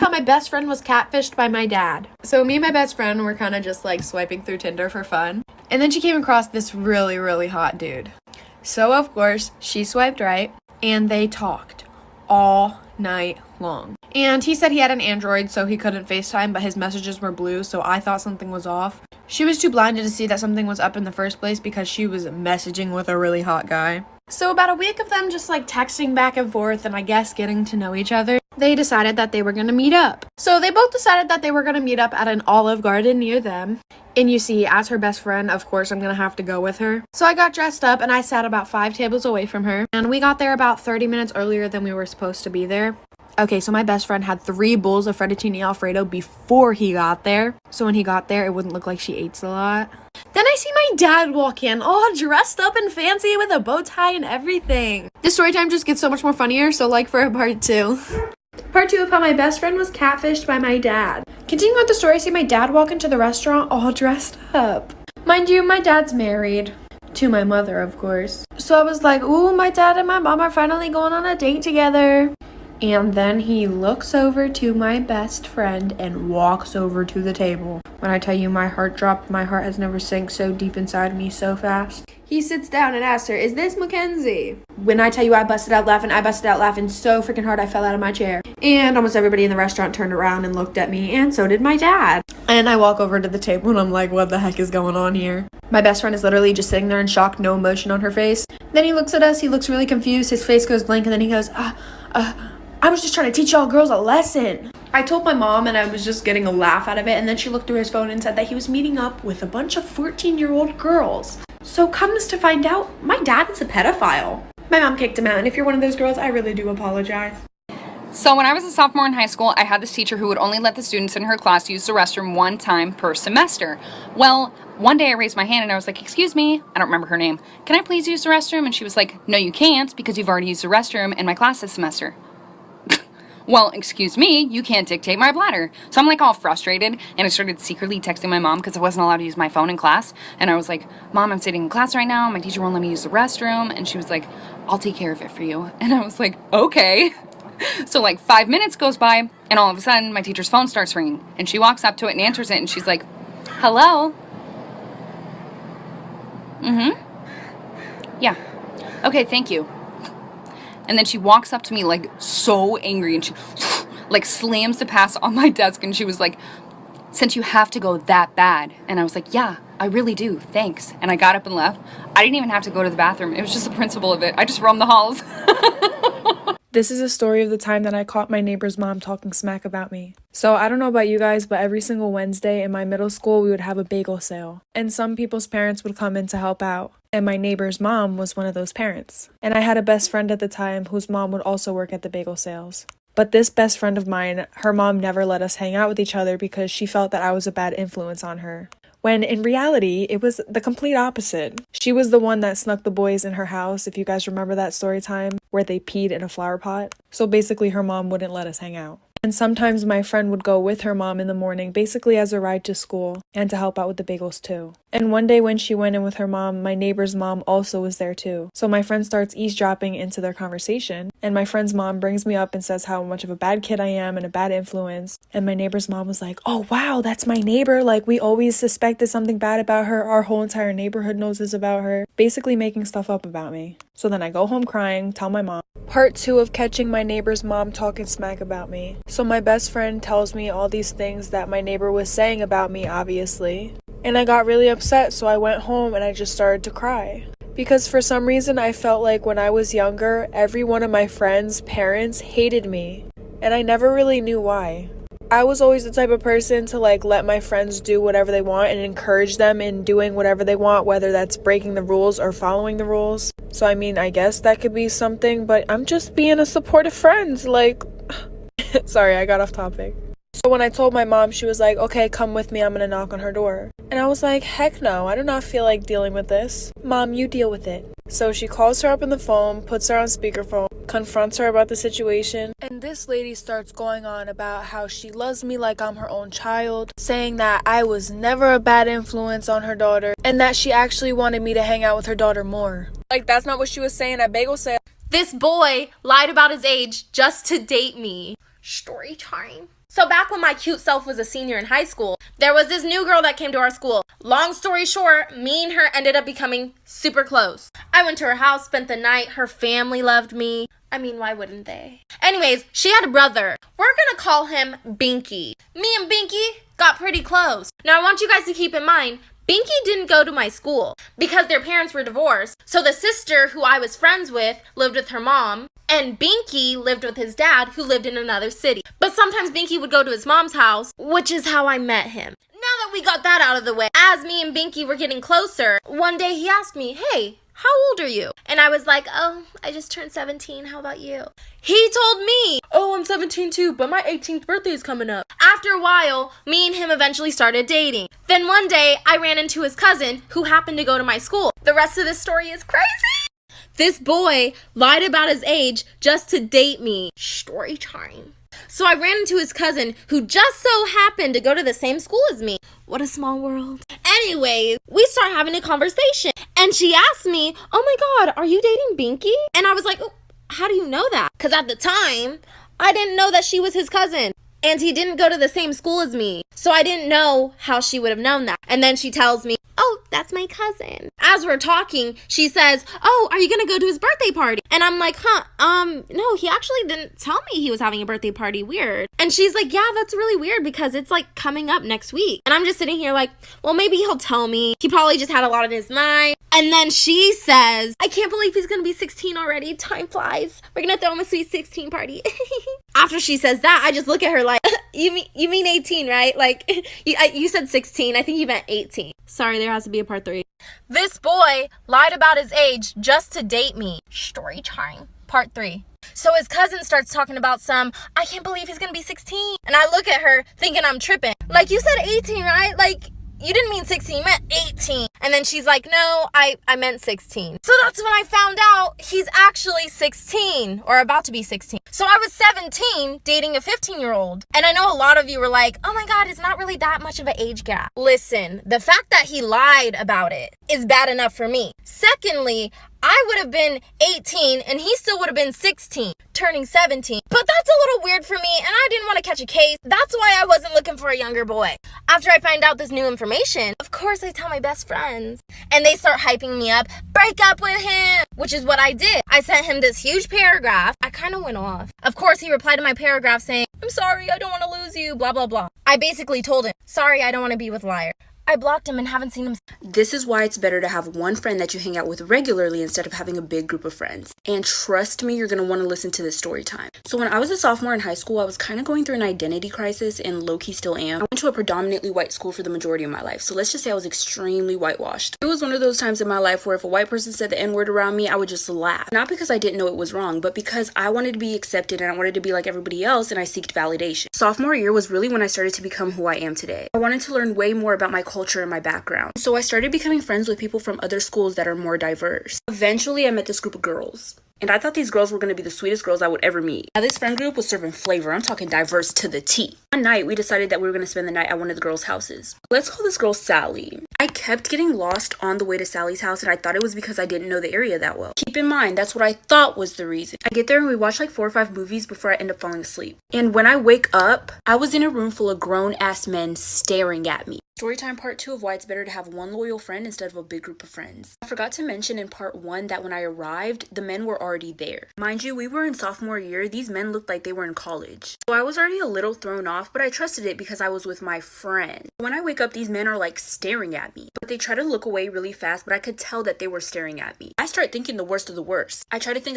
How my best friend was catfished by my dad. So me and my best friend were kind of just like swiping through Tinder for fun. And then she came across this really, really hot dude. So of course, she swiped right and they talked all night long. And he said he had an Android, so he couldn't FaceTime, but his messages were blue, so I thought something was off. She was too blinded to see that something was up in the first place because she was messaging with a really hot guy. So about a week of them just like texting back and forth and I guess getting to know each other, they decided that they were gonna meet up. So they both decided that they were gonna meet up at an Olive Garden near them. And you see, as her best friend, of course, I'm gonna have to go with her. So I got dressed up and I sat about 5 tables away from her. And we got there about 30 minutes earlier than we were supposed to be there. Okay, so my best friend had 3 bowls of fettuccine alfredo before he got there. So when he got there, it wouldn't look like she ate a lot. Then I see my dad walk in, all dressed up and fancy with a bow tie and everything. This story time just gets so much more funnier, so like for a part 2. Part 2 of how my best friend was catfished by my dad. Continuing with the story, I see my dad walk into the restaurant all dressed up. Mind you, my dad's married. To my mother, of course. So I was like, ooh, my dad and my mom are finally going on a date together. And then he looks over to my best friend and walks over to the table. When I tell you my heart dropped, my heart has never sank so deep inside me so fast. He sits down and asks her, is this Mackenzie? When I tell you I busted out laughing so freaking hard I fell out of my chair. And almost everybody in the restaurant turned around and looked at me, and so did my dad. And I walk over to the table and I'm like, what the heck is going on here? My best friend is literally just sitting there in shock, no emotion on her face. Then he looks at us, he looks really confused, his face goes blank, and then he goes, I was just trying to teach y'all girls a lesson. I told my mom and I was just getting a laugh out of it, and then she looked through his phone and said that he was meeting up with a bunch of 14-year-old girls. So comes to find out, my dad is a pedophile. My mom kicked him out, and if you're one of those girls, I really do apologize. So when I was a sophomore in high school, I had this teacher who would only let the students in her class use the restroom 1 time per semester. Well, one day I raised my hand and I was like, excuse me, I don't remember her name. Can I please use the restroom? And she was like, no, you can't, because you've already used the restroom in my class this semester. Well, excuse me, you can't dictate my bladder. So I'm like all frustrated, and I started secretly texting my mom because I wasn't allowed to use my phone in class. And I was like, Mom, I'm sitting in class right now, my teacher won't let me use the restroom. And she was like, I'll take care of it for you. And I was like, okay. So like 5 minutes goes by, and all of a sudden my teacher's phone starts ringing, and she walks up to it and answers it, and she's like, hello? Yeah. Okay, thank you. And then she walks up to me like so angry, and she like slams the pass on my desk, and she was like, since you have to go that bad. And I was like, yeah, I really do, thanks. And I got up and left. I didn't even have to go to the bathroom. It was just the principle of it. I just roamed the halls. This is a story of the time that I caught my neighbor's mom talking smack about me. So I don't know about you guys, but every single Wednesday in my middle school, we would have a bagel sale. And some people's parents would come in to help out. And my neighbor's mom was one of those parents. And I had a best friend at the time whose mom would also work at the bagel sales. But this best friend of mine, her mom never let us hang out with each other because she felt that I was a bad influence on her. When in reality, it was the complete opposite. She was the one that snuck the boys in her house, if you guys remember that story time, where they peed in a flower pot. So basically her mom wouldn't let us hang out. And sometimes my friend would go with her mom in the morning, basically as a ride to school, and to help out with the bagels too. And one day when she went in with her mom, my neighbor's mom also was there too. So my friend starts eavesdropping into their conversation, and my friend's mom brings me up and says how much of a bad kid I am and a bad influence. And my neighbor's mom was like, oh wow, that's my neighbor, like we always suspected something bad about her, our whole entire neighborhood knows this about her, basically making stuff up about me. So then I go home crying, tell my mom. Part 2 of catching my neighbor's mom talking smack about me. So my best friend tells me all these things that my neighbor was saying about me, obviously. And I got really upset, so I went home and I just started to cry. Because for some reason I felt like when I was younger, every one of my friends' parents hated me. And I never really knew why. I was always the type of person to like let my friends do whatever they want and encourage them in doing whatever they want, whether that's breaking the rules or following the rules. So I mean, I guess that could be something, but I'm just being a supportive friend, like... Sorry, I got off topic. So when I told my mom, she was like, okay, come with me, I'm gonna knock on her door. And I was like, heck no, I do not feel like dealing with this. Mom, you deal with it. So she calls her up on the phone, puts her on speakerphone, confronts her about the situation, and this lady starts going on about how she loves me like I'm her own child, saying that I was never a bad influence on her daughter, and that she actually wanted me to hang out with her daughter more. Like, that's not what she was saying at bagel sale. This boy lied about his age just to date me. Story time. So back when my cute self was a senior in high school, there was this new girl that came to our school. Long story short, me and her ended up becoming super close. I went to her house, spent the night. Her family loved me. I mean, why wouldn't they? Anyways, she had a brother. We're gonna call him Binky. Me and Binky got pretty close. Now I want you guys to keep in mind, Binky didn't go to my school because their parents were divorced. So the sister who I was friends with lived with her mom, and Binky lived with his dad who lived in another city. But sometimes Binky would go to his mom's house, which is how I met him. Now that we got that out of the way, as me and Binky were getting closer, one day he asked me, "Hey, how old are you?" And I was like, "Oh, I just turned 17. How about you?" He told me, "Oh, I'm 17 too, but my 18th birthday is coming up." After a while, me and him eventually started dating. Then one day, I ran into his cousin who happened to go to my school. The rest of this story is crazy. This boy lied about his age just to date me. Story time. So I ran into his cousin who just so happened to go to the same school as me. What a small world. Anyways, we start having a conversation and she asked me, "Oh my God, are you dating Binky?" And I was like, "Oh, how do you know that?" Because at the time, I didn't know that she was his cousin. And he didn't go to the same school as me. So I didn't know how she would have known that. And then she tells me, "Oh, that's my cousin." As we're talking, she says, "Oh, are you going to go to his birthday party?" And I'm like, no, he actually didn't tell me he was having a birthday party. Weird. And she's like, "Yeah, that's really weird because it's like coming up next week." And I'm just sitting here like, well, maybe he'll tell me. He probably just had a lot on his mind. And then she says, "I can't believe he's going to be 16 already. Time flies. We're going to throw him a sweet 16 party." After she says that, I just look at her like, you mean 18, right? Like, you said 16. I think you meant 18. Sorry, there has to be a part 3. This boy lied about his age just to date me. Story time. Part 3. So his cousin starts talking about I can't believe he's going to be 16. And I look at her thinking I'm tripping. Like, you said 18, right? Like, you didn't mean 16, you meant 18. And then she's like, "No, I meant 16. So that's when I found out he's actually 16 or about to be 16. So I was 17 dating a 15-year-old. And I know a lot of you were like, "Oh my God, it's not really that much of an age gap." Listen, the fact that he lied about it is bad enough for me. Secondly, I would have been 18 and he still would have been 16, turning 17. But that's a little weird for me and I didn't want to catch a case. That's why I wasn't looking for a younger boy. After I find out this new information, of course I tell my best friends. And they start hyping me up, "Break up with him," which is what I did. I sent him this huge paragraph. I kind of went off. Of course, he replied to my paragraph saying, "I'm sorry, I don't want to lose you, blah, blah, blah." I basically told him, "Sorry, I don't want to be with liar." I blocked him and haven't seen him. This is why it's better to have one friend that you hang out with regularly instead of having a big group of friends. And trust me, you're going to want to listen to this story time. So when I was a sophomore in high school, I was kind of going through an identity crisis and low-key still am. I went to a predominantly white school for the majority of my life. So let's just say I was extremely whitewashed. It was one of those times in my life where if a white person said the N-word around me, I would just laugh. Not because I didn't know it was wrong, but because I wanted to be accepted and I wanted to be like everybody else and I seeked validation. Sophomore year was really when I started to become who I am today. I wanted to learn way more about my culture and my background. So I started becoming friends with people from other schools that are more diverse. Eventually, I met this group of girls. And I thought these girls were going to be the sweetest girls I would ever meet. Now, this friend group was serving flavor. I'm talking diverse to the T. One night, we decided that we were going to spend the night at one of the girls' houses. Let's call this girl Sally. I kept getting lost on the way to Sally's house, and I thought it was because I didn't know the area that well. Keep in mind, that's what I thought was the reason. I get there and we watch like 4 or 5 movies before I end up falling asleep. And when I wake up, I was in a room full of grown-ass men staring at me. Storytime part 2 of why it's better to have one loyal friend instead of a big group of friends. I forgot to mention in part 1 that when I arrived, the men were already there. Mind you, we were in sophomore year. These men looked like they were in college. So I was already a little thrown off, but I trusted it because I was with my friend. When I wake up, these men are like staring at me. But they try to look away really fast, but I could tell that they were staring at me. I start thinking the worst of the worst. I try to think